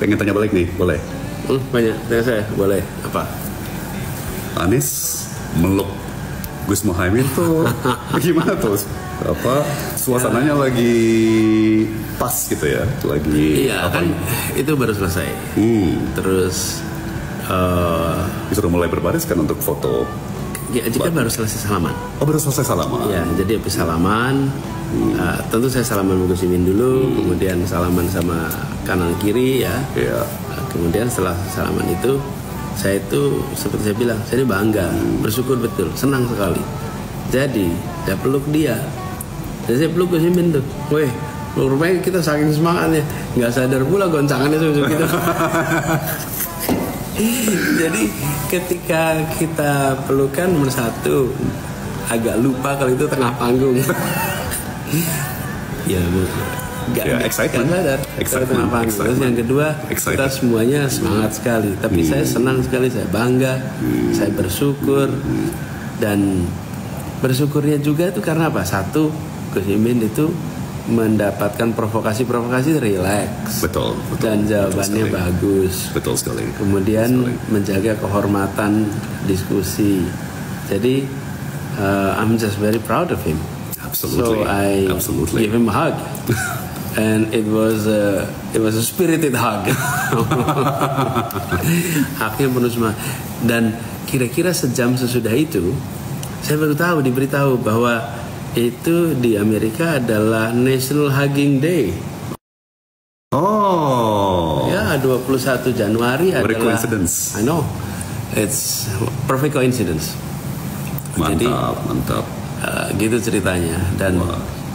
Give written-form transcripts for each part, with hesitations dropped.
pengen tanya balik nih, boleh? Banyak, tanya saya, boleh. Apa? Anies meluk Gus Muhaimin tuh gimana tuh? Apa suasananya lagi pas gitu ya? Lagi Iya apa? kan itu baru selesai. Terus Disuruh mulai berbaris kan untuk foto. ya, kan baru selesai salaman. Oh, baru selesai salaman. Ya, jadi habis salaman, tentu saya salaman sama Gus Imin dulu, kemudian salaman sama kanan kiri ya. Iya. Kemudian setelah salaman itu, saya itu seperti saya bilang, saya ini bangga, bersyukur betul, senang sekali. Jadi saya peluk dia, dan saya peluk Gus Imin tuh, weh, rupanya kita saking semangatnya, nggak sadar pula goncangannya seperti itu. Jadi ketika kita pelukan nomor satu, agak lupa kalau itu tengah panggung. Ya, excitement. Tengah panggung. Terus yang kedua, kita semuanya semangat sekali. Tapi saya senang sekali, saya bangga, saya bersyukur. Dan bersyukurnya juga itu karena apa? Satu, Gus Imin itu mendapatkan provokasi relax, betul, dan jawabannya bagus, betul sekali. Kemudian menjaga kehormatan diskusi. Jadi I'm just very proud of him. Absolutely. So I give him a hug, and it was a spirited hug. Haknya penuh semangat. Dan kira-kira sejam sesudah itu, saya baru diberitahu bahwa itu di Amerika adalah National Hugging Day. Oh. Ya, 21 Januari What a adalah. coincidence. I know. It's perfect coincidence. Mantap. Gitu ceritanya. Dan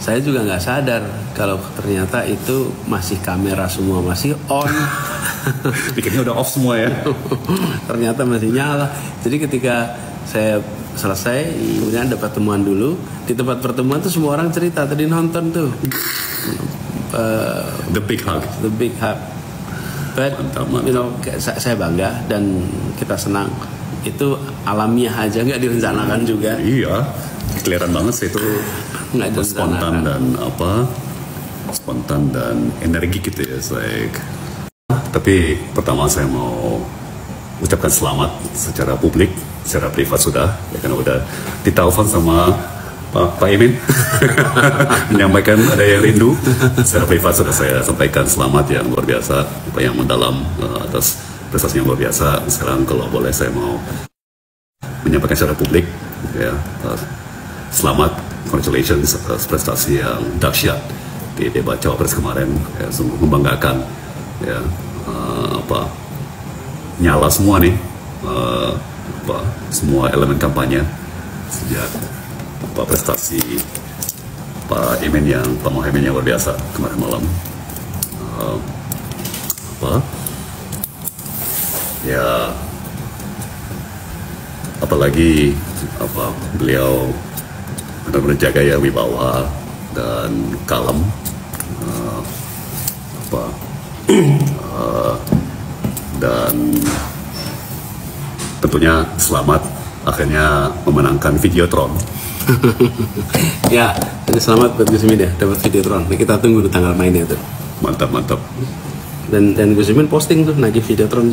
saya juga nggak sadar kalau ternyata itu masih kamera semua masih on. Pikirnya udah off semua ya. Ternyata masih nyala. Jadi ketika saya selesai, kemudian ada pertemuan dulu. Di tempat pertemuan tuh semua orang cerita tadi nonton tuh. The big hug. But mantap. You know, saya bangga dan kita senang. Itu alamiah aja, nggak direncanakan juga. Iya, kelihatan banget sih itu spontan dan energi gitu ya. Tapi pertama saya mau ucapkan selamat secara publik, secara privat sudah, ya karena udah ditelepon sama Pak Imin menyampaikan ada yang rindu. Secara privat sudah saya sampaikan selamat yang luar biasa, yang mendalam atas prestasi yang luar biasa. Sekarang kalau boleh saya mau menyampaikan secara publik, ya selamat, congratulations atas prestasi yang dahsyat di debat Cawapres kemarin, ya, sungguh membanggakan, ya. Nyala semua nih, semua elemen kampanye sejak prestasi Pak Muhaimin yang luar biasa kemarin malam. Ya, apalagi beliau benar-benar jaga ya wibawa dan kalem. Dan tentunya selamat akhirnya memenangkan Videotron. Ya, jadi selamat buat Gus Imin ya, dapat Videotron. Nah, kita tunggu di tanggal mainnya tuh. Mantap. Dan Gus Imin posting tuh nagih Videotron.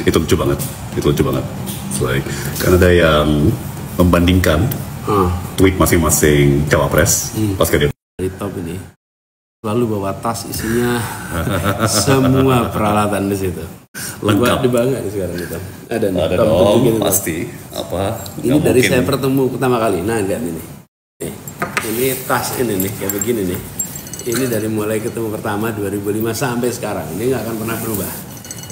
Itu lucu banget. Karena ada yang membandingkan tweet masing-masing cawapres pas dia di top ini. Lalu bawa tas isinya semua peralatan di situ. Lengkap. Dibangga nih sekarang kita. Ada dong, pasti. Ini dari saya pertemu pertama kali. Nah, lihat ini. Ini tas ini nih, kayak begini nih. Ini dari mulai ketemu pertama 2005 sampai sekarang. Ini nggak akan pernah berubah.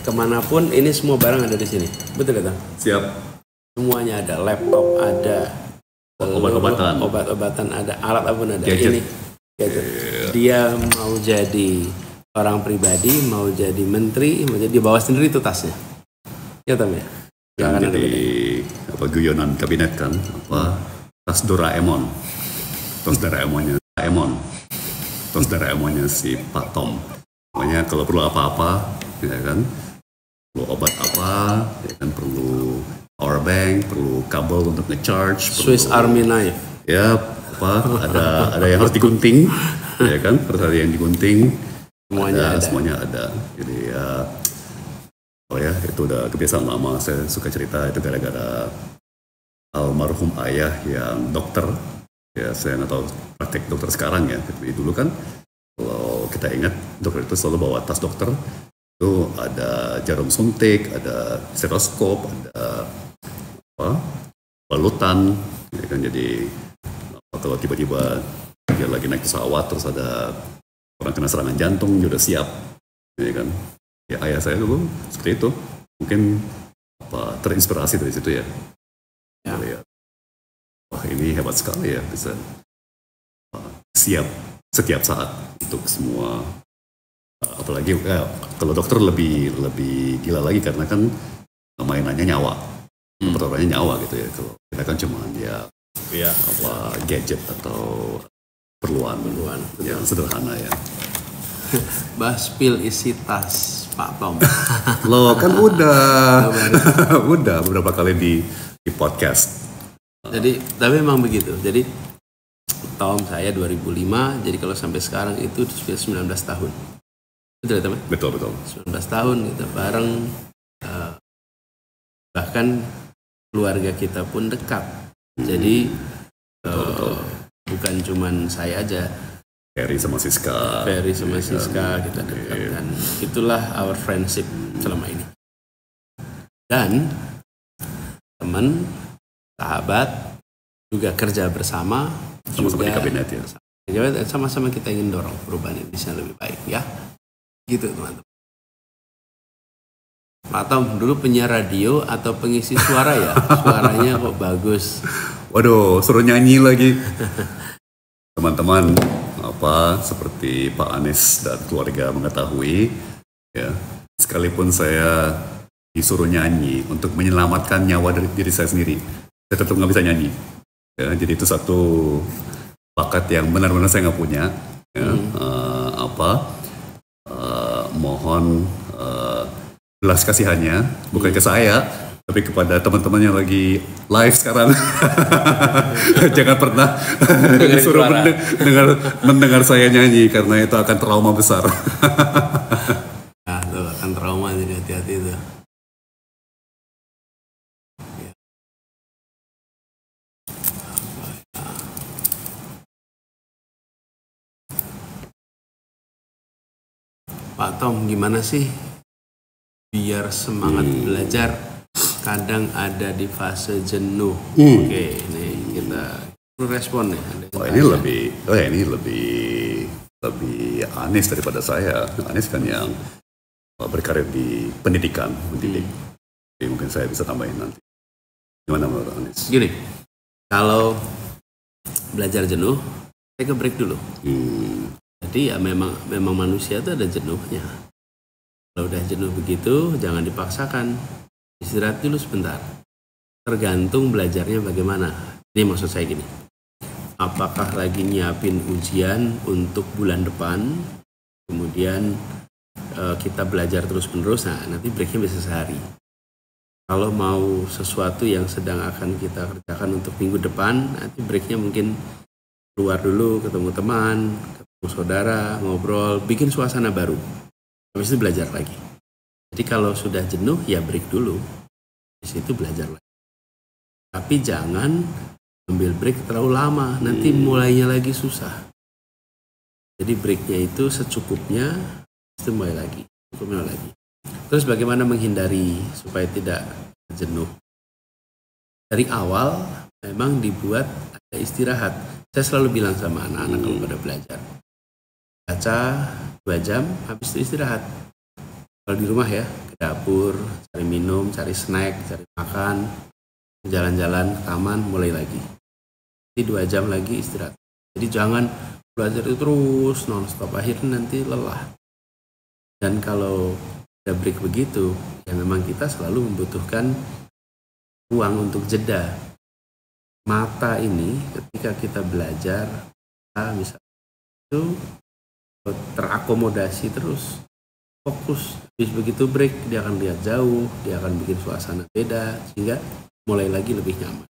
Kemanapun ini semua barang ada di sini. Betul kan? Siap. Semuanya ada, laptop ada, obat-obatan ada, alat apapun ada. Gadget. Ini gadget. Dia mau jadi orang pribadi, mau jadi menteri, mau jadi bawa sendiri itu tasnya. Ya Tam ya. Yang jadi guyonan kabinet kan, tas Doraemon. Tas Doraemonnya si Pak Tom. Pokoknya kalau perlu apa-apa, ya kan, perlu obat apa, ya kan, perlu power bank, perlu kabel untuk ngecharge, Swiss Army knife. Ya, ada yang harus digunting, ya kan, harus ada yang digunting. Semuanya ada. Jadi ya, itu udah kebiasaan lama. Saya suka cerita itu gara-gara almarhum ayah yang dokter. Ya, saya nggak tahu praktek dokter sekarang ya. Tapi dulu kan, kalau kita ingat, dokter itu selalu bawa tas dokter. Itu ada jarum suntik, ada stetoskop, ada balutan. Ya kan, jadi kalau tiba-tiba dia lagi naik pesawat terus ada orang kena serangan jantung, dia udah siap. Ya kan. Ya, ayah saya dulu seperti itu. Mungkin terinspirasi dari situ ya. Lihat, wah ini hebat sekali ya, bisa siap setiap saat untuk semua. Apalagi kalau dokter lebih gila lagi karena kan mainannya nyawa, pertaruhannya nyawa gitu ya. Kalau kita kan cuma gadget atau perluan yang sederhana ya. Bahas pil isi tas Pak Tom. Loh kan udah beberapa kali di podcast. Jadi tapi memang begitu. Jadi tahun saya 2005, jadi kalau sampai sekarang itu sudah 19 tahun. Betul teman? Betul. 19 tahun kita bareng, bahkan keluarga kita pun dekat. Jadi bukan cuman saya aja. Ferry sama Siska kita dekat dan itulah our friendship selama ini. Dan teman, sahabat juga kerja bersama, sama-sama di kabinet ya. Sama-sama kita ingin dorong perubahan yang bisa lebih baik ya. Gitu teman-teman. Pak Tom dulu penyiar radio atau pengisi suara ya? Suaranya kok bagus. Waduh, suruh nyanyi lagi. Teman-teman, seperti Pak Anies dan keluarga mengetahui, ya, sekalipun saya disuruh nyanyi untuk menyelamatkan nyawa dari diri saya sendiri, saya tetap nggak bisa nyanyi. Ya, jadi itu satu bakat yang benar-benar saya nggak punya. Ya, mohon belas kasihannya bukan ke saya, tapi kepada teman-teman yang lagi live sekarang. Jangan pernah disuruh mendengar saya nyanyi karena itu akan trauma besar. Nah, itu akan trauma, jadi hati-hati itu. Pak Tom, gimana sih biar semangat belajar? Kadang ada di fase jenuh. Oke, ini kita respon nih. Ini lebih Anies daripada saya. Anies kan yang berkarir di pendidikan, mendidik. Jadi mungkin saya bisa tambahin nanti. Gimana menurut Anies? Gini, kalau belajar jenuh, saya ke break dulu. Jadi ya memang manusia itu ada jenuhnya. Kalau udah jenuh begitu, jangan dipaksakan. Istirahat dulu sebentar. Tergantung belajarnya bagaimana. Ini maksud saya gini. Apakah lagi nyiapin ujian untuk bulan depan, kemudian kita belajar terus-menerus, nanti breaknya bisa sehari. Kalau mau sesuatu yang sedang akan kita kerjakan untuk minggu depan, nanti breaknya mungkin keluar dulu, ketemu teman, ketemu saudara, ngobrol, bikin suasana baru. Habis itu belajar lagi. Jadi kalau sudah jenuh, ya break dulu. Di situ belajar lagi. Tapi jangan ambil break terlalu lama, nanti mulainya lagi susah. Jadi breaknya itu secukupnya, itu mulai lagi. Terus bagaimana menghindari supaya tidak jenuh? Dari awal memang dibuat ada istirahat. Saya selalu bilang sama anak-anak kalau pada belajar, baca 2 jam, habis itu istirahat. Kalau di rumah ya, ke dapur, cari minum, cari snack, cari makan, jalan-jalan ke taman, mulai lagi. Jadi 2 jam lagi istirahat. Jadi jangan belajar itu terus non-stop, akhirnya nanti lelah. Dan kalau ada break begitu, ya memang kita selalu membutuhkan ruang untuk jeda. Mata ini ketika kita belajar, misalnya itu terakomodasi terus, fokus. Habis begitu break, dia akan lihat jauh, dia akan bikin suasana beda, sehingga mulai lagi lebih nyaman.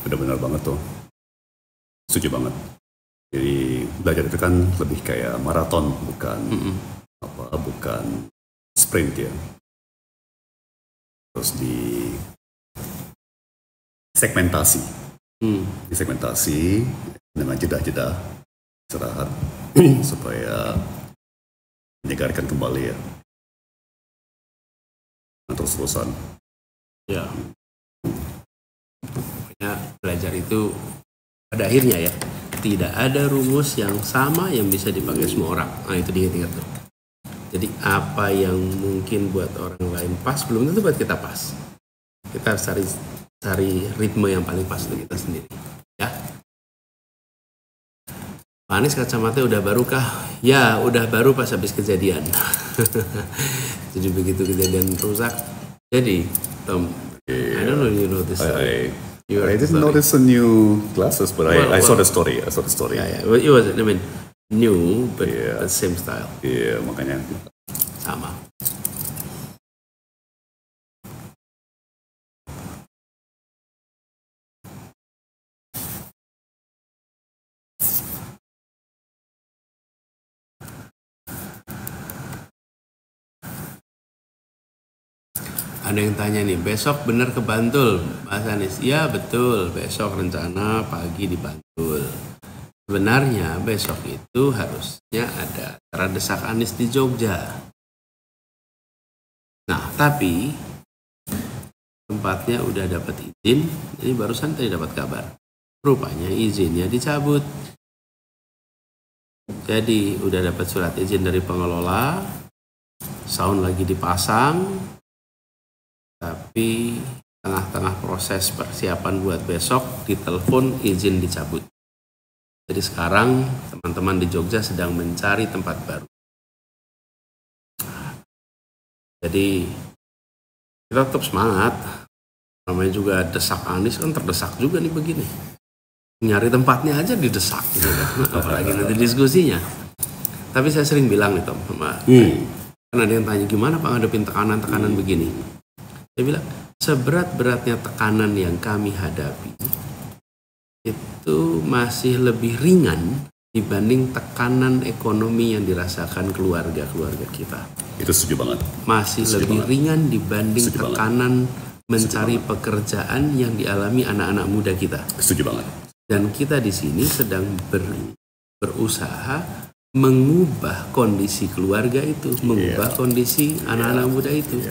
Benar-benar banget tuh. Setuju banget. Jadi belajar itu kan lebih kayak maraton, bukan sprint ya. Terus di segmentasi, dengan jeda-jeda istirahat supaya menyegarkan kembali ya. Terus-terusan. Ya. Pokoknya belajar itu pada akhirnya ya, tidak ada rumus yang sama yang bisa dipakai semua orang. Nah itu diingat-ingat tuh. Jadi apa yang mungkin buat orang lain pas, belum tentu buat kita pas. Kita harus cari ritme yang paling pas untuk kita sendiri. Ya. Pak Anies kacamata udah baru kah? Ya, udah baru pas habis kejadian. Jadi begitu kejadian rusak. Jadi, Tom, I don't know if you notice. I didn't notice the new glasses, but I saw the story. Yeah. Well, it was, new, but the same style. Iya, makanya. Sama. Ada yang tanya nih, besok bener ke Bantul, Mas Anies? Ya betul, besok rencana pagi di Bantul. Sebenarnya besok itu harusnya ada acara Desak Anies di Jogja. Nah, tapi tempatnya udah dapat izin, jadi barusan tadi dapat kabar. Rupanya izinnya dicabut. Jadi udah dapat surat izin dari pengelola, sound lagi dipasang, tapi tengah-tengah proses persiapan buat besok ditelepon izin dicabut. Jadi sekarang teman-teman di Jogja sedang mencari tempat baru. Jadi kita tetap semangat. Namanya juga Desak Anies kan terdesak juga nih begini. Nyari tempatnya aja didesak gitu kan. Apalagi nanti diskusinya. Tapi saya sering bilang nih Tom, kan ada yang tanya gimana Pak ngadepin tekanan-tekanan begini. Saya bilang, seberat-beratnya tekanan yang kami hadapi itu masih lebih ringan dibanding tekanan ekonomi yang dirasakan keluarga-keluarga kita. Itu setuju banget. Masih lebih ringan dibanding tekanan mencari pekerjaan yang dialami anak-anak muda kita. Setuju banget. Dan kita di sini sedang berusaha mengubah kondisi keluarga itu, mengubah kondisi anak-anak muda itu.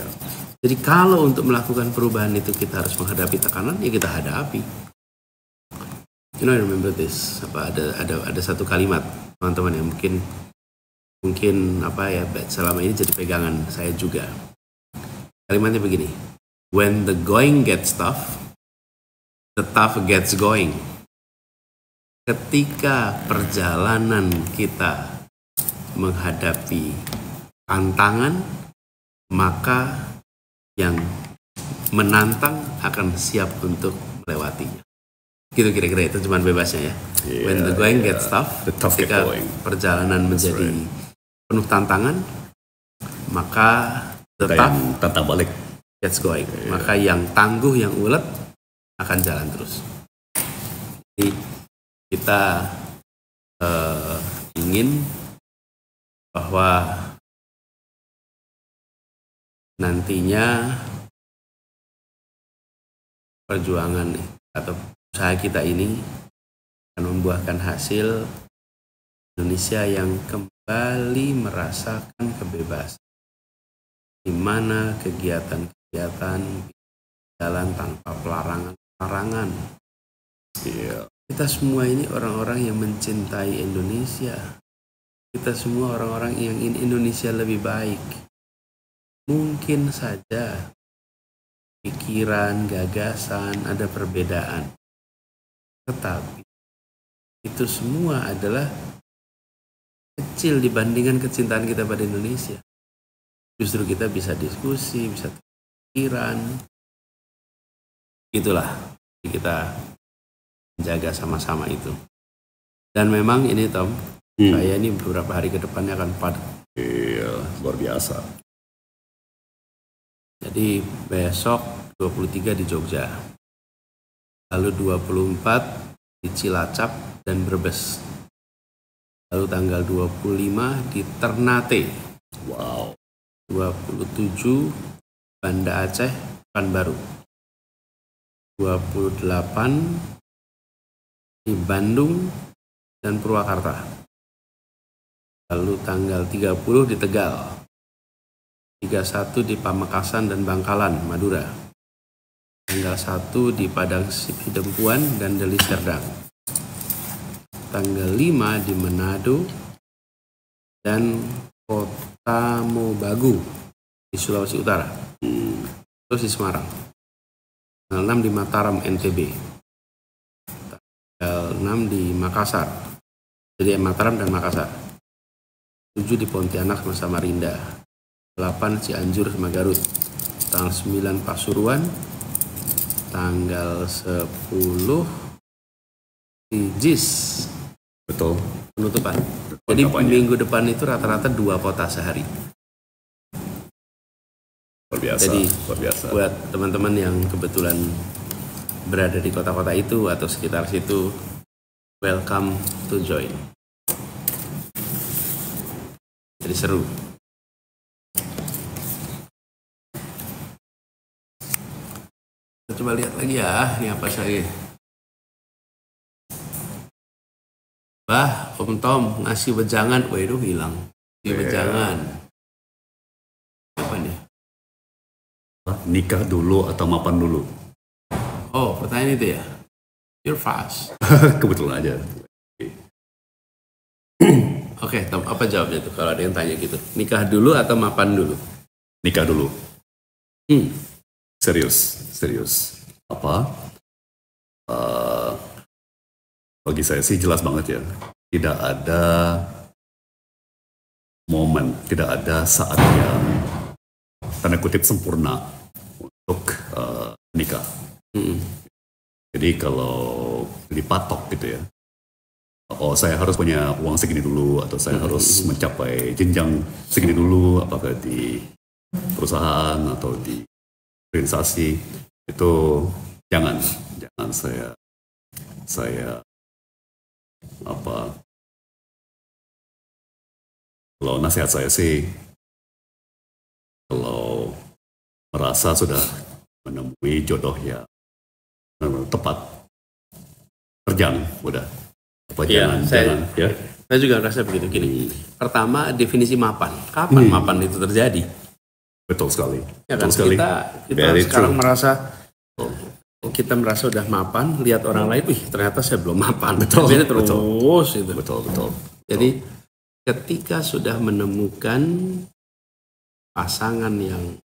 Jadi kalau untuk melakukan perubahan itu kita harus menghadapi tekanan, ya kita hadapi. You know, I remember this. Ada satu kalimat teman-teman yang mungkin selama ini jadi pegangan saya juga. Kalimatnya begini. When the going gets tough, the tough gets going. Ketika perjalanan kita menghadapi tantangan, maka yang menantang akan siap untuk melewatinya. Gitu kira-kira itu cuman bebasnya ya. When the going gets tough, ketika perjalanan menjadi penuh tantangan, maka tetap tantang balik gets going. Maka yang tangguh, yang ulet akan jalan terus. Jadi kita ingin bahwa nantinya perjuangan atau usaha kita ini akan membuahkan hasil Indonesia yang kembali merasakan kebebasan, di mana kegiatan-kegiatan jalan tanpa pelarangan. Kita semua ini orang-orang yang mencintai Indonesia. Kita semua orang-orang yang ingin Indonesia lebih baik. Mungkin saja pikiran, gagasan, ada perbedaan. Tetapi itu semua adalah kecil dibandingkan kecintaan kita pada Indonesia. Justru kita bisa diskusi, bisa pikiran. Itulah kita menjaga sama-sama itu. Dan memang ini Tom, saya ini beberapa hari ke depannya akan padat. Iya, luar biasa. Jadi besok 23 di Jogja, lalu 24 di Cilacap dan Brebes. Lalu tanggal 25 di Ternate. Wow. 27 Banda Aceh, Pekanbaru. 28 di Bandung dan Purwakarta. Lalu tanggal 30 di Tegal. 31 di Pamekasan dan Bangkalan, Madura. Tanggal 1 di Padang Sidempuan dan Deli Serdang. Tanggal 5 di Manado dan Kota Mobagu di Sulawesi Utara. Terus di Semarang. Tanggal 6 di Mataram, NTB. Tanggal 6 di Makassar. Jadi Mataram dan Makassar. 7 di Pontianak sama Samarinda. 8 Cianjur sama Garut. Tanggal 9 Pasuruan. Tanggal 10 di JIS. Betul. Penutupan. Jadi minggu depan itu rata-rata 2 kota sehari. Luar biasa. Jadi luar biasa. Buat teman-teman yang kebetulan berada di kota-kota itu atau sekitar situ, welcome to join. Jadi seru. Kita coba lihat lagi ya, ini apa lagi? Bah, Om Tom ngasih wejangan, waduh hilang. Ngasih wejangan. Apa nih? Nikah dulu atau mapan dulu? Oh, pertanyaan itu ya? You're fast. Kebetulan aja. Oke, Tom, apa jawabnya tuh kalau ada yang tanya gitu? Nikah dulu atau mapan dulu? Nikah dulu. Serius. Apa? Bagi saya sih jelas banget ya. Tidak ada momen, tidak ada saat yang tanda kutip sempurna untuk nikah. Jadi kalau dipatok gitu ya, oh saya harus punya uang segini dulu, atau saya harus mencapai jenjang segini dulu, apakah di perusahaan atau di organisasi, itu jangan saya kalau nasihat saya sih, kalau merasa sudah menemui jodoh yang tepat, terjang udah. Jangan ya. Saya juga merasa begitu gini. Pertama, definisi mapan. Kapan mapan itu terjadi? Betul sekali. Ya kan? Betul sekali. Kita sekarang merasa udah mapan, lihat orang lain, ternyata saya belum mapan. Betul. Betul. Jadi ketika sudah menemukan pasangan yang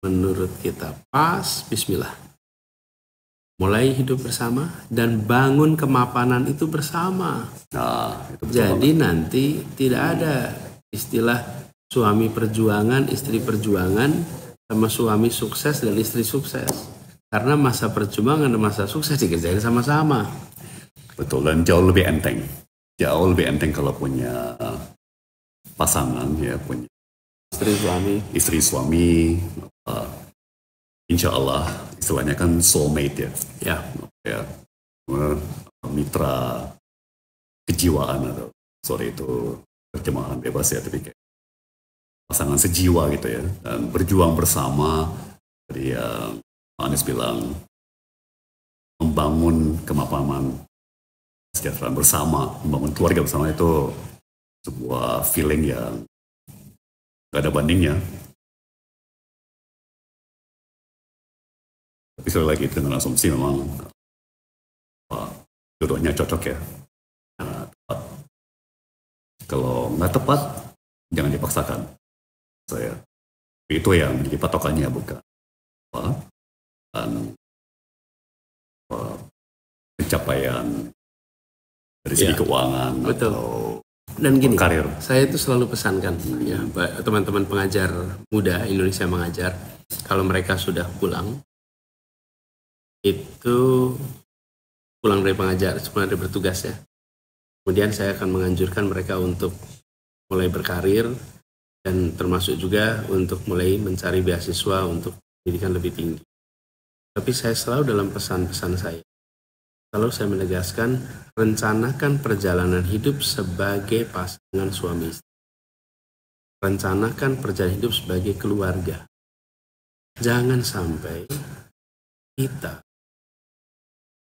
menurut kita pas, bismillah. Mulai hidup bersama dan bangun kemapanan itu bersama. Nah, itu betul. Jadi nanti tidak ada istilah suami perjuangan, istri perjuangan, sama suami sukses dan istri sukses. Karena masa perjuangan dan masa sukses dikerjain sama-sama. Betul, dan jauh lebih enteng. Jauh lebih enteng kalau punya pasangan, ya, punya istri suami, insya Allah istilahnya kan soulmate ya, mitra kejiwaan, atau itu terjemahan bebas ya, tapi kayak pasangan sejiwa gitu ya, dan berjuang bersama. Jadi Anies bilang membangun kemapanan, kesejahteraan bersama, membangun keluarga bersama, itu sebuah feeling yang gak ada bandingnya. Tapi sekali lagi dengan asumsi memang jodohnya cocok ya. Nah, tepat. Kalau nggak tepat, jangan dipaksakan. Itu yang menjadi patokannya, bukan pencapaian dari segi keuangan. Betul. Atau dan gini, karir. Saya itu selalu pesankan ya, teman-teman pengajar muda Indonesia Mengajar, kalau mereka sudah pulang dari pengajar, sebenarnya dari bertugas ya. Kemudian saya akan menganjurkan mereka untuk mulai berkarir, dan termasuk juga untuk mulai mencari beasiswa untuk pendidikan lebih tinggi. Tapi saya selalu dalam pesan-pesan saya, selalu saya menegaskan, rencanakan perjalanan hidup sebagai pasangan suami istri. Rencanakan perjalanan hidup sebagai keluarga. Jangan sampai kita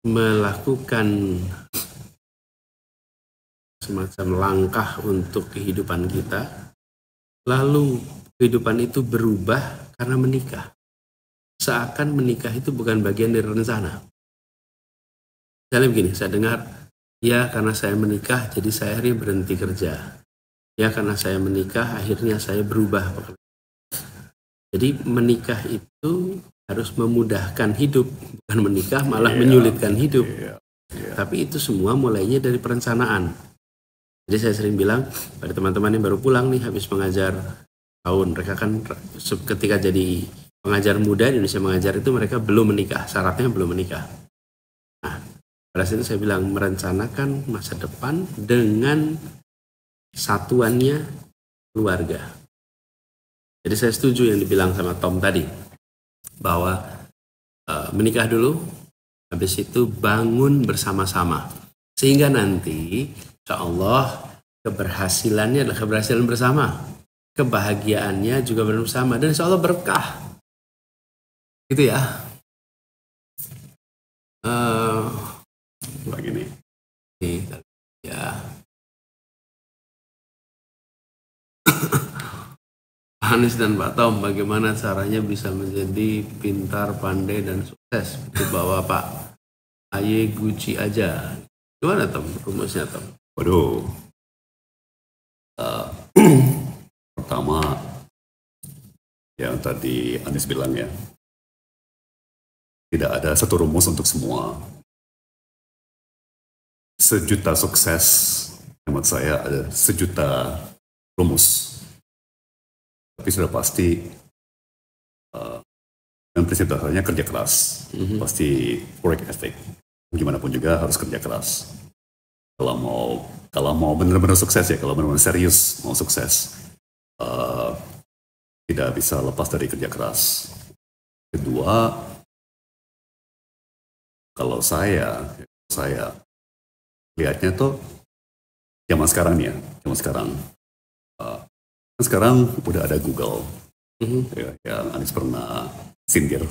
melakukan semacam langkah untuk kehidupan kita, lalu kehidupan itu berubah karena menikah. Seakan menikah itu bukan bagian dari rencana. Misalnya begini, saya dengar, ya karena saya menikah jadi saya akhirnya berhenti kerja. Ya karena saya menikah akhirnya saya berubah. Jadi menikah itu harus memudahkan hidup, bukan menikah malah menyulitkan hidup. Tapi itu semua mulainya dari perencanaan. Jadi saya sering bilang pada teman-teman yang baru pulang nih habis mengajar tahun, mereka kan ketika jadi pengajar muda di Indonesia Mengajar itu mereka belum menikah, syaratnya belum menikah. Nah, pada saat itu saya bilang merencanakan masa depan dengan satuannya keluarga. Jadi saya setuju yang dibilang sama Tom tadi, bahwa menikah dulu, habis itu bangun bersama-sama. Sehingga nanti insya Allah keberhasilannya adalah keberhasilan bersama. Kebahagiaannya juga bersama. Dan insya Allah berkah. Gitu ya. Begini. Ya. Anies dan Pak Tom, bagaimana caranya bisa menjadi pintar, pandai, dan sukses? Itu bawa Pak Aye Gucci aja. Gimana Tom? Rumusnya Tom? Waduh. Pertama, yang tadi Anies bilang ya, tidak ada satu rumus untuk semua. Sejuta sukses, menurut saya ada sejuta rumus. Tapi sudah pasti, dan prinsip dasarnya kerja keras. Pasti work ethic. Gimana pun juga harus kerja keras. Kalau mau benar-benar sukses ya, kalau benar-benar serius mau sukses, tidak bisa lepas dari kerja keras. Kedua, kalau saya lihatnya tuh zaman sekarang nih ya, sekarang udah ada Google, ya, yang Anies pernah sindir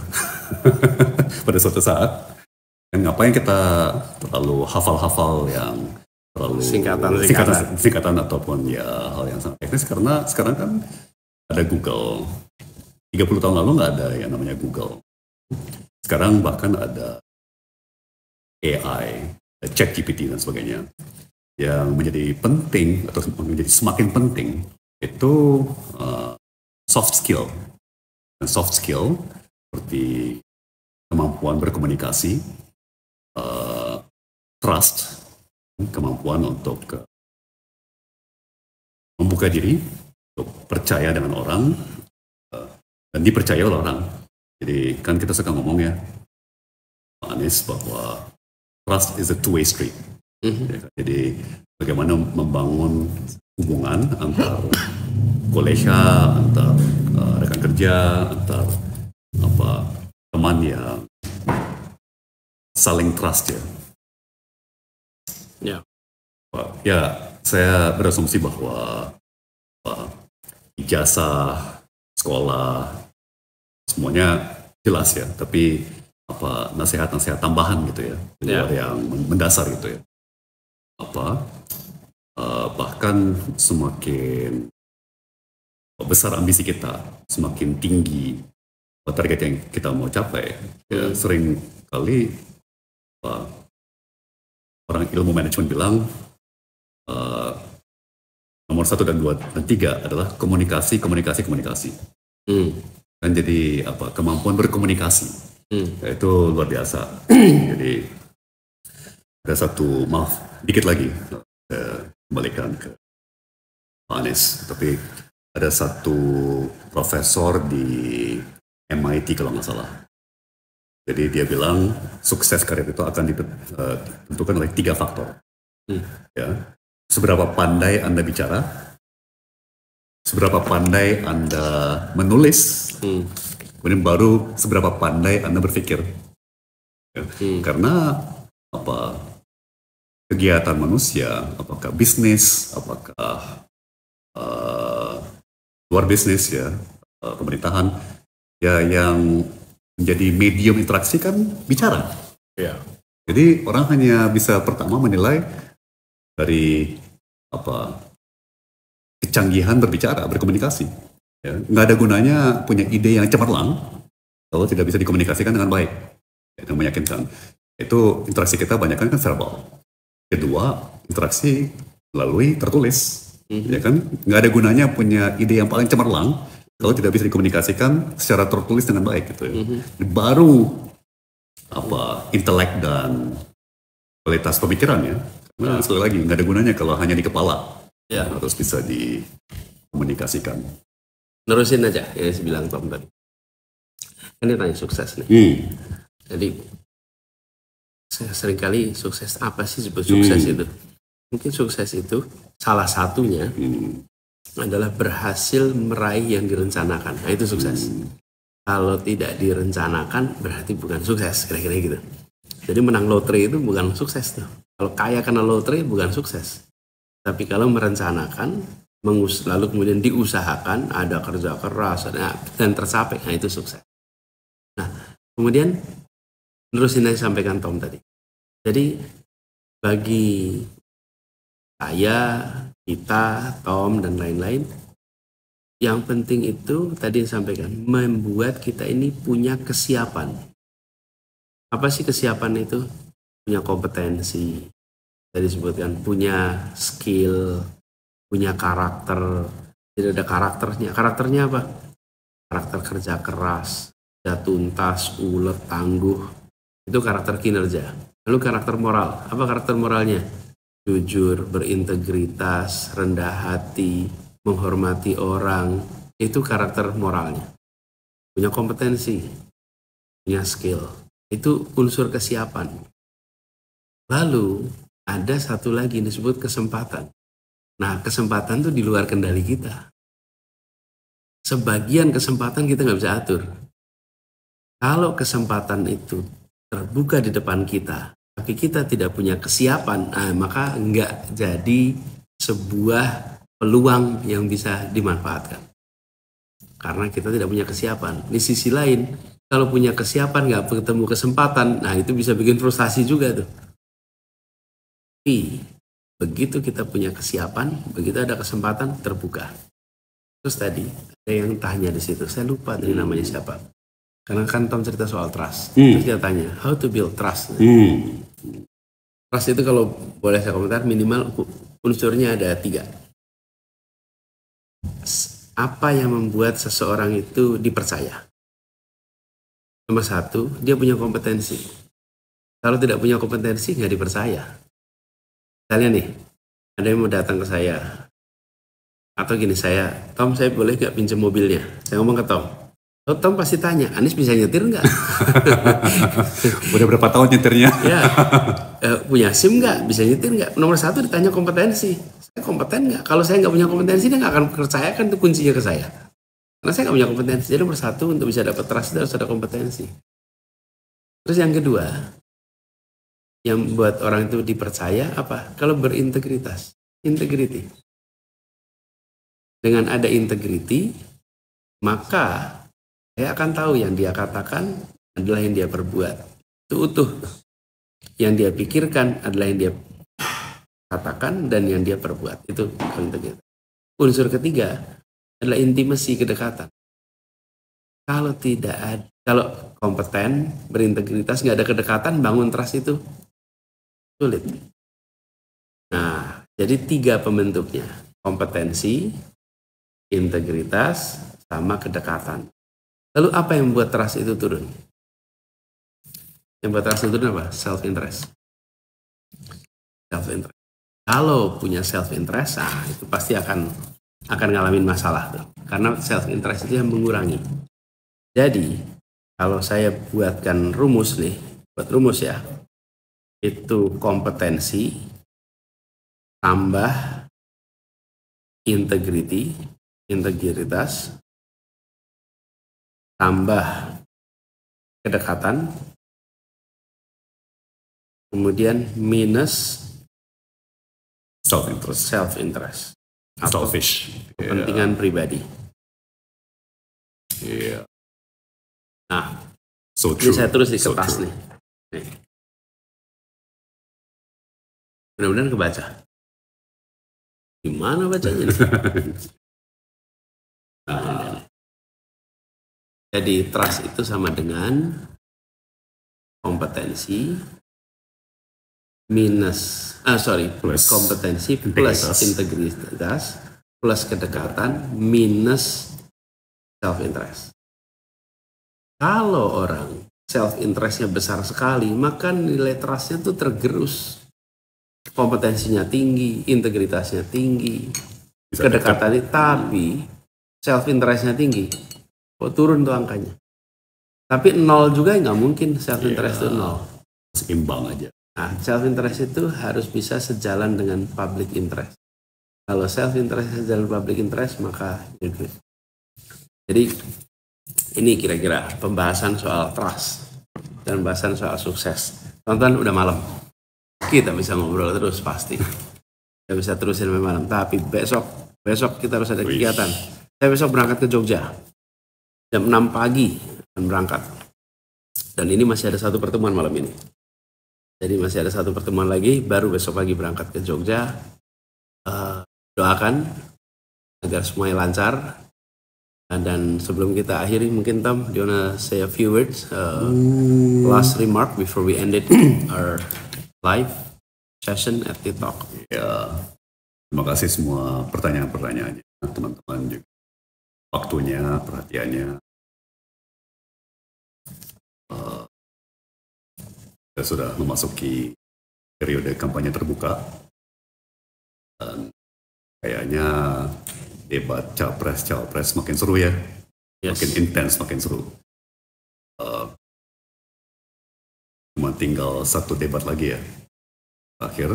pada suatu saat. Dan ngapain kita terlalu hafal-hafal yang terlalu singkatan ataupun ya hal yang sangat teknis, karena sekarang kan ada Google. 30 tahun lalu nggak ada yang namanya Google. Sekarang bahkan ada AI, ChatGPT dan sebagainya. Yang menjadi penting atau menjadi semakin penting itu soft skill. Dan soft skill seperti kemampuan berkomunikasi, trust, kemampuan untuk membuka diri, untuk percaya dengan orang, dan dipercaya oleh orang. Jadi kan kita suka ngomong ya, Pak Anies, bahwa trust is a two-way street. Ya, jadi bagaimana membangun hubungan antar kolega, antar rekan kerja, antar teman yang saling trust ya. Ya, saya berasumsi bahwa ijazah, sekolah, semuanya jelas ya. Tapi nasihat-nasihat tambahan gitu ya, yang mendasar gitu ya. Bahkan semakin besar ambisi kita, semakin tinggi target yang kita mau capai, ya sering kali orang ilmu manajemen bilang nomor 1 dan 2 dan 3 adalah komunikasi. Dan jadi kemampuan berkomunikasi, itu luar biasa. Jadi ada satu, maaf dikit lagi saya kembalikan ke Pak Anies, tapi ada satu profesor di MIT kalau nggak salah. Jadi dia bilang sukses karir itu akan ditentukan oleh 3 faktor. Ya, seberapa pandai Anda bicara, seberapa pandai Anda menulis, kemudian baru seberapa pandai Anda berpikir. Ya, karena apa kegiatan manusia, apakah bisnis, apakah luar bisnis ya, pemerintahan ya, yang menjadi medium interaksi kan bicara. Ya. Jadi orang hanya bisa pertama menilai dari apa kecanggihan berbicara, berkomunikasi. Ya. Nggak ada gunanya punya ide yang cemerlang kalau tidak bisa dikomunikasikan dengan baik, yang meyakinkan. Itu interaksi kita banyak kan verbal. Kedua, interaksi melalui tertulis. Ya kan, nggak ada gunanya punya ide yang paling cemerlang kalau tidak bisa dikomunikasikan secara tertulis dengan baik gitu ya. Baru apa intelek dan kualitas pemikiran ya. Karena sekali lagi nggak ada gunanya kalau hanya di kepala. Ya. Harus bisa dikomunikasikan. Nerusin aja yang saya bilang Tom tadi. Kan dia tanya sukses nih. Jadi saya seringkali sukses apa sih sebut sukses itu? Mungkin sukses itu salah satunya adalah berhasil meraih yang direncanakan. Nah itu sukses. Kalau tidak direncanakan berarti bukan sukses, kira-kira gitu. Jadi menang lotre itu bukan sukses tuh. Kalau kaya karena lotre bukan sukses. Tapi kalau merencanakan, lalu kemudian diusahakan, ada kerja keras dan tercapai, nah itu sukses. Nah kemudian terusin aja sampaikan Tom tadi. Jadi bagi saya, kita, Tom, dan lain-lain, yang penting itu tadi yang sampaikan, membuat kita ini punya kesiapan. Apa sih kesiapan itu? Punya kompetensi, tadi disebutkan, punya skill, punya karakter. Tidak ada karakternya. Karakternya apa? Karakter kerja keras, kerja tuntas, ulet, tangguh. Itu karakter kinerja. Lalu karakter moral. Apa karakter moralnya? Jujur, berintegritas, rendah hati, menghormati orang. Itu karakter moralnya. Punya kompetensi, punya skill. Itu unsur kesiapan. Lalu ada satu lagi yang disebut kesempatan. Nah kesempatan itu di luar kendali kita. Sebagian kesempatan kita nggak bisa atur. Kalau kesempatan itu terbuka di depan kita, tapi kita tidak punya kesiapan, maka nggak jadi sebuah peluang yang bisa dimanfaatkan. Karena kita tidak punya kesiapan. Di sisi lain, kalau punya kesiapan nggak ketemu kesempatan, nah itu bisa bikin frustasi juga tuh. Tapi begitu kita punya kesiapan, begitu ada kesempatan terbuka. Terus tadi ada yang tanya di situ, saya lupa tadi namanya siapa. Karena kan Tom cerita soal trust. Terus dia tanya, how to build trust? Trust itu kalau boleh saya komentar, minimal unsurnya ada 3. Apa yang membuat seseorang itu dipercaya? Nomor 1, dia punya kompetensi. Kalau tidak punya kompetensi, nggak dipercaya. Misalnya nih, ada yang mau datang ke saya. Atau gini, Tom saya boleh nggak pinjam mobilnya? Saya ngomong ke Tom. Tom pasti tanya, Anies bisa nyetir nggak? Udah berapa tahun nyetirnya? Ya, punya SIM nggak? Bisa nyetir nggak? Nomor 1 ditanya kompetensi. Saya kompeten nggak? Kalau saya nggak punya kompetensi, dia nggak akan percayakan itu kuncinya ke saya. Karena saya nggak punya kompetensi. Jadi nomor 1 untuk bisa dapat trust harus ada kompetensi. Terus yang kedua, yang buat orang itu dipercaya apa? Kalau berintegritas, integrity. Dengan ada integrity, maka saya akan tahu yang dia katakan adalah yang dia perbuat. Itu utuh. Yang dia pikirkan adalah yang dia katakan dan yang dia perbuat. Itu integritas. Unsur ketiga adalah intimasi, kedekatan. Kalau tidak ada, kalau kompeten, berintegritas, nggak ada kedekatan, bangun trust itu sulit. Nah, jadi 3 pembentuknya. Kompetensi, integritas, sama kedekatan. Lalu apa yang membuat trust itu turun? Yang membuat trust itu turun apa? Self-interest. Self-interest. Kalau punya self-interest, itu pasti akan ngalamin masalah tuh. Karena self-interest itu yang mengurangi. Jadi, kalau saya buatkan rumus nih, buat rumus ya, itu kompetensi tambah integritas tambah kedekatan kemudian minus self-interest. Atau Selfish. kepentingan pribadi. Yeah. Nah, So ini true. saya tulis di So kertas true. nih. Benar-benar kebaca. Gimana bacanya nih? Jadi trust itu sama dengan kompetensi Plus kompetensi plus integritas plus kedekatan minus self interest. Kalau orang self interestnya besar sekali, maka nilai trustnya tuh tergerus. Kompetensinya tinggi, integritasnya tinggi, kedekatannya, tapi self interestnya tinggi, kok turun tuh angkanya. Tapi 0 juga nggak mungkin self interest itu 0. Seimbang aja. Nah, self interest itu harus bisa sejalan dengan public interest. Kalau self interest sejalan public interest, maka jadi ini kira-kira pembahasan soal trust dan pembahasan soal sukses. Tonton udah malam. Kita bisa ngobrol terus pasti. Kita bisa terusin sampai malam. Tapi besok kita harus ada kegiatan. Saya besok berangkat ke Jogja. Jam 6 pagi akan berangkat. Dan ini masih ada satu pertemuan malam ini. Jadi masih ada satu pertemuan lagi. Baru besok pagi berangkat ke Jogja. Doakan agar semuanya lancar. Dan sebelum kita akhiri, mungkin Tom, do you wanna say a few words? Last remark before we ended our live session at TikTok. Ya, terima kasih semua pertanyaan-pertanyaannya, teman-teman juga. Waktunya, perhatiannya. Kita sudah memasuki periode kampanye terbuka. Dan kayaknya debat Capres makin seru ya. Yes. Makin intens, makin seru. Cuma tinggal satu debat lagi ya. Akhir.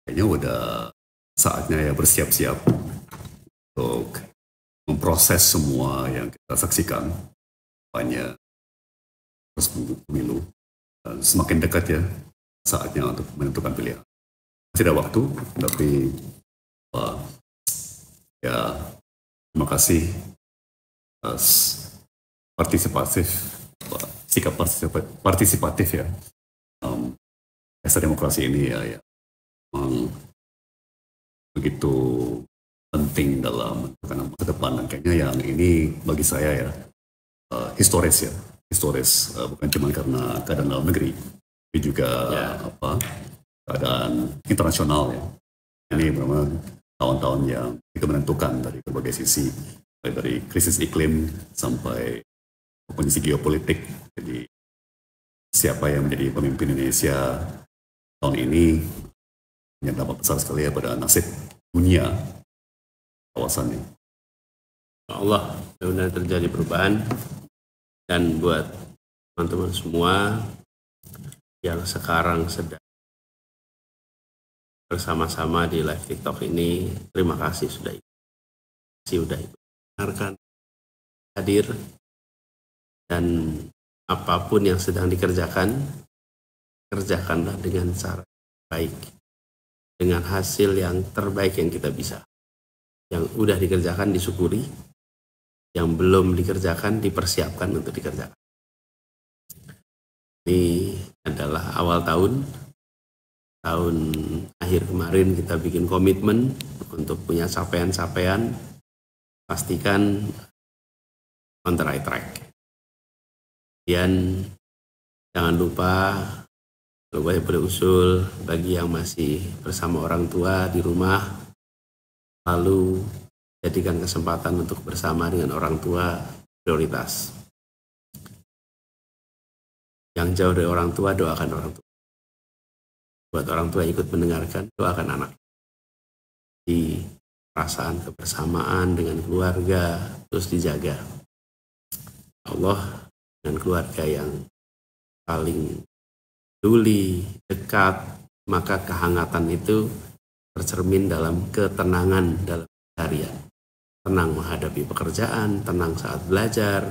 Kayaknya udah saatnya ya bersiap-siap untuk memproses semua yang kita saksikan. Banyak pemilu. Dan semakin dekat ya saatnya untuk menentukan pilihan. Masih ada waktu, tapi ya terima kasih atas sikap partisipatif ya. Pesta demokrasi ini ya memang begitu penting dalam menentukan masa depan, dan kayaknya yang ini bagi saya ya historis bukan cuma karena keadaan dalam negeri, tapi juga keadaan internasional ya. Ini memang tahun-tahun yang itu menentukan dari berbagai sisi, dari krisis iklim sampai kondisi geopolitik. Jadi siapa yang menjadi pemimpin Indonesia tahun ini punya dampak besar sekali ya pada nasib dunia kawasan ini. Allah, mudah-mudahan terjadi perubahan. Dan buat teman-teman semua yang sekarang sedang bersama-sama di live TikTok ini, terima kasih sudah dengarkan, hadir, dan apapun yang sedang dikerjakan, kerjakanlah dengan cara baik, dengan hasil yang terbaik yang kita bisa. Yang udah dikerjakan disyukuri, yang belum dikerjakan dipersiapkan untuk dikerjakan. Ini adalah awal tahun akhir kemarin kita bikin komitmen untuk punya capaian-capaian, pastikan on the right track. Dan jangan lupa, kalau boleh usul bagi yang masih bersama orang tua di rumah, lalu jadikan kesempatan untuk bersama dengan orang tua prioritas. Yang jauh dari orang tua, doakan orang tua. Buat orang tua ikut mendengarkan, doakan anak. Di perasaan kebersamaan dengan keluarga terus dijaga. Allah dengan keluarga yang saling peduli, dekat, maka kehangatan itu tercermin dalam ketenangan dalam harian. Tenang menghadapi pekerjaan, tenang saat belajar.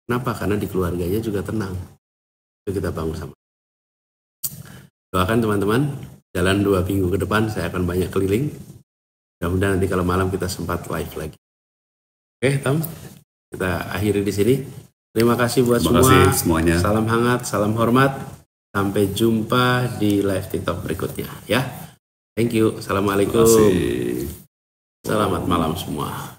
Kenapa? Karena di keluarganya juga tenang. Itu kita bangun sama. Doakan teman-teman, jalan 2 minggu ke depan saya akan banyak keliling. Mudah-mudahan nanti kalau malam kita sempat live lagi. Oke, Tom, kita akhiri di sini. Terima kasih buat semuanya. Salam hangat, salam hormat. Sampai jumpa di live TikTok berikutnya ya. Thank you. Assalamualaikum. Selamat malam semua.